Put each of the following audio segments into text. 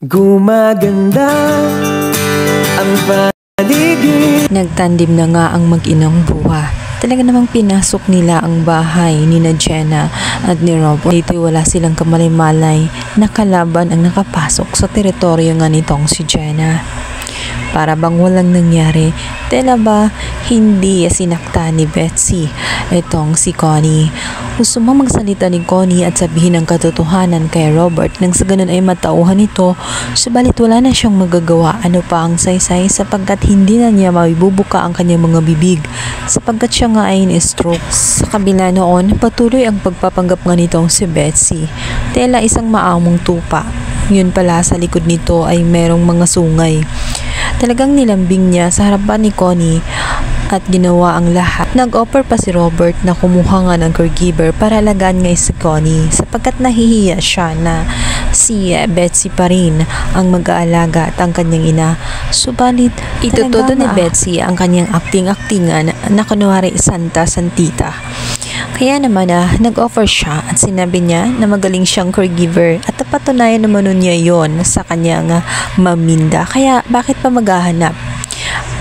Gumaganda ang paligid. Nagtandim na nga ang mag-inang buwa. Talaga namang pinasok nila ang bahay ni Jenna at ni Robert. Dito wala silang kamalay-malay na kalaban ang nakapasok sa teritoryo nga nitong si Jenna. Para bang walang nangyari, tela ba hindi sinakta ni Betsy itong si Connie. Gusto mo magsalita ni Connie at sabihin ang katotohanan kay Robert nang sa ganun ay matauhan ito, subalit wala na siyang magagawa ano pa ang saysay sapagkat hindi na niya maibubuka ang kanyang mga bibig sapagkat siya nga ay in-stroke. Sa kabila noon, patuloy ang pagpapanggap nga nitong si Betsy. Tela isang maamong tupa. Yun pala sa likod nito ay merong mga sungay. Talagang nilambing niya sa harapan ni Connie at ginawa ang lahat. Nag-offer pa si Robert na kumuha nga ng caregiver para alagaan nga si Connie sapagkat nahihiya siya na si Betsy pa rin ang mag-aalaga at ang kanyang ina. Subalit, itututo ni Betsy ang kanyang acting-actingan na kunwari santa-santita. Kaya naman nag-offer siya at sinabi niya na magaling siyang caregiver at napatunayan naman niya yon sa kanyang maminda. Kaya bakit pa maghahanap?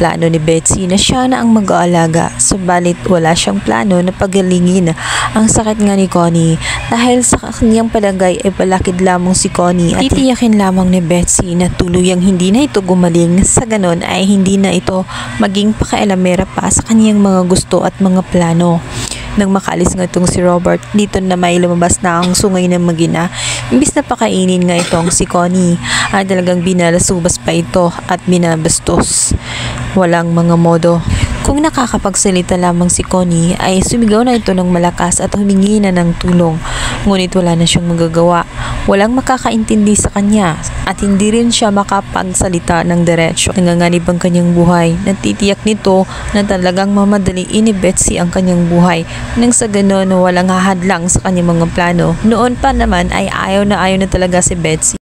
Plano ni Betsy na siya na ang mag-aalaga, subalit wala siyang plano na pagalingin ang sakit nga ni Connie dahil sa kanyang palagay ay palakid lamang si Connie at titiyakin lamang ni Betsy na tuluyang hindi na ito gumaling, sa ganon ay hindi na ito maging pakialamera pa sa kanyang mga gusto at mga plano. Nang makaalis nga itong si Robert, dito na may lumabas na ang sungay ng mag-ina. Imbis na pakainin nga itong si Connie, ay talagang binalasubas pa ito at binabastos. Walang mga modo. Kung nakakapagsalita lamang si Connie, ay sumigaw na ito ng malakas at humingi na ng tulong. Ngunit wala na siyang magagawa. Walang makakaintindi sa kanya at hindi rin siya makapagsalita ng diretsyo. Nanganganib ang kanyang buhay. Natitiyak nito na talagang mamadaliin ni Betsy ang kanyang buhay nang sa ganon walang hahadlang sa kanyang mga plano. Noon pa naman ay ayaw na talaga si Betsy.